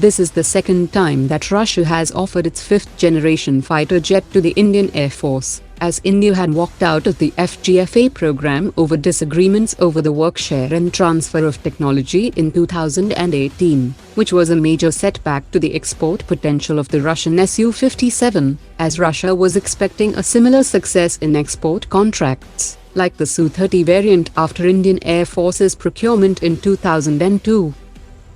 This is the second time that Russia has offered its fifth-generation fighter jet to the Indian Air Force, as India had walked out of the FGFA program over disagreements over the work share and transfer of technology in 2018, which was a major setback to the export potential of the Russian Su-57, as Russia was expecting a similar success in export contracts, like the Su-30 variant after Indian Air Force's procurement in 2002.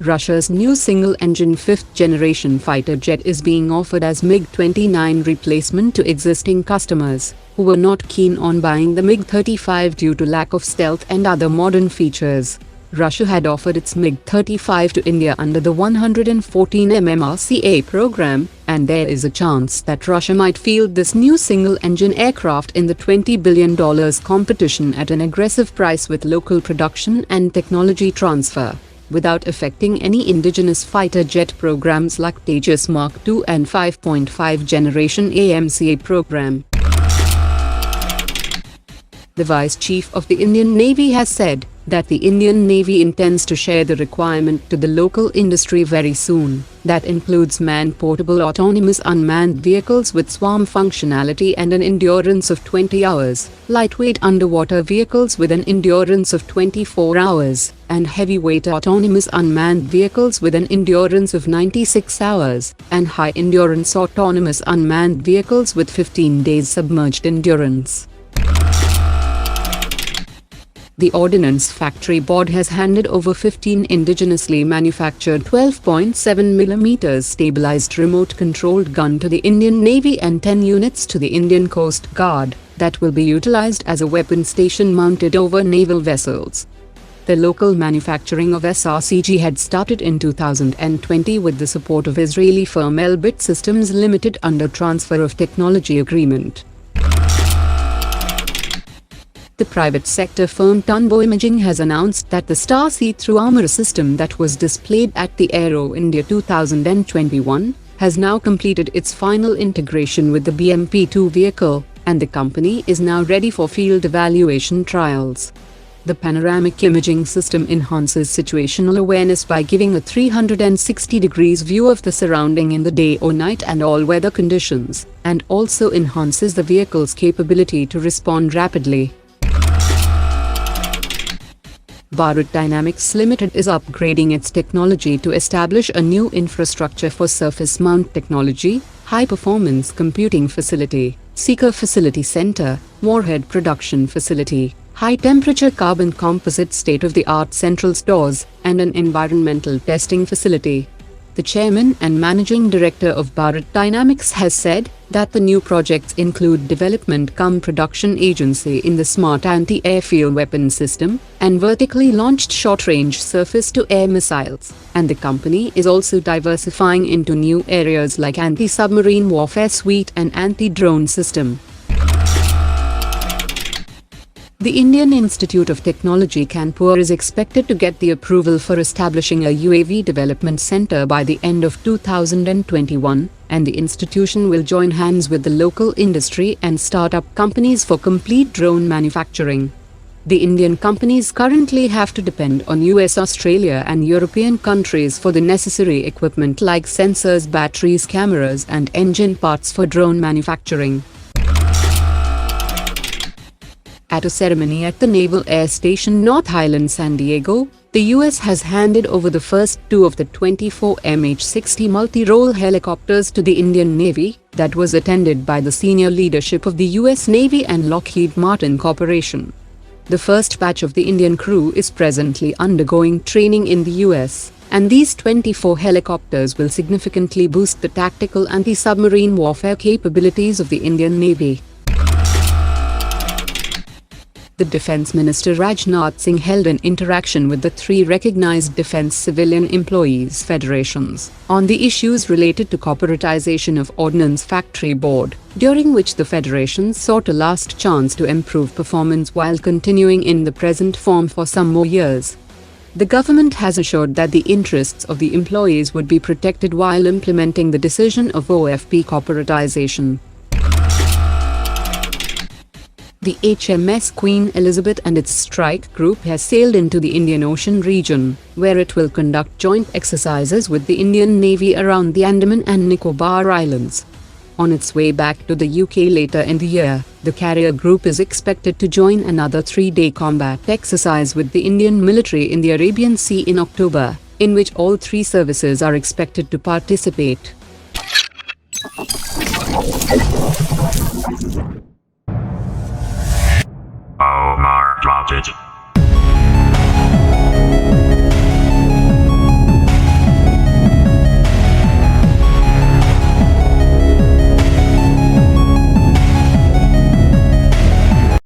Russia's new single-engine fifth-generation fighter jet is being offered as MiG-29 replacement to existing customers, who were not keen on buying the MiG-35 due to lack of stealth and other modern features. Russia had offered its MiG-35 to India under the 114 MMRCA program, and there is a chance that Russia might field this new single-engine aircraft in the $20 billion competition at an aggressive price with local production and technology transfer, without affecting any indigenous fighter jet programs like Tejas Mark II and 5.5 generation AMCA program. The Vice Chief of the Indian Navy has said that the Indian Navy intends to share the requirement to the local industry very soon. That includes man-portable autonomous unmanned vehicles with swarm functionality and an endurance of 20 hours, lightweight underwater vehicles with an endurance of 24 hours, and heavyweight autonomous unmanned vehicles with an endurance of 96 hours, and high-endurance autonomous unmanned vehicles with 15 days submerged endurance. The Ordnance Factory Board has handed over 15 indigenously manufactured 12.7mm stabilized remote-controlled gun to the Indian Navy and 10 units to the Indian Coast Guard that will be utilized as a weapon station mounted over naval vessels. The local manufacturing of SRCG had started in 2020 with the support of Israeli firm Elbit Systems Limited under Transfer of Technology Agreement. The private sector firm Tonbo Imaging has announced that the Star-C Through Armour system that was displayed at the Aero India 2021 has now completed its final integration with the BMP-2 vehicle, and the company is now ready for field evaluation trials. The panoramic imaging system enhances situational awareness by giving a 360 degrees view of the surrounding in the day or night and all weather conditions, and also enhances the vehicle's capability to respond rapidly. Bharat Dynamics Limited is upgrading its technology to establish a new infrastructure for surface mount technology, high-performance computing facility, seeker facility center, warhead production facility, high-temperature carbon composite state-of-the-art central stores, and an environmental testing facility. The chairman and managing director of Bharat Dynamics has said that the new projects include development-cum-production agency in the smart anti-airfield weapon system and vertically launched short-range surface-to-air missiles, and the company is also diversifying into new areas like anti-submarine warfare suite and anti-drone system. The Indian Institute of Technology Kanpur is expected to get the approval for establishing a UAV development center by the end of 2021, and the institution will join hands with the local industry and start-up companies for complete drone manufacturing. The Indian companies currently have to depend on US, Australia and European countries for the necessary equipment like sensors, batteries, cameras and engine parts for drone manufacturing. At a ceremony at the Naval Air Station North Highland, San Diego, the US has handed over the first two of the 24 MH-60 multi-role helicopters to the Indian Navy, that was attended by the senior leadership of the US Navy and Lockheed Martin Corporation. The first batch of the Indian crew is presently undergoing training in the US, and these 24 helicopters will significantly boost the tactical anti-submarine warfare capabilities of the Indian Navy. The Defense Minister Rajnath Singh held an interaction with the three recognized Defense Civilian Employees Federations on the issues related to corporatization of Ordnance Factory Board, during which the federations sought a last chance to improve performance while continuing in the present form for some more years. The government has assured that the interests of the employees would be protected while implementing the decision of OFB Corporatisation. The HMS Queen Elizabeth and its strike group has sailed into the Indian Ocean region, where it will conduct joint exercises with the Indian Navy around the Andaman and Nicobar Islands. On its way back to the UK later in the year, the carrier group is expected to join another 3-day combat exercise with the Indian military in the Arabian Sea in October, in which all 3 services are expected to participate.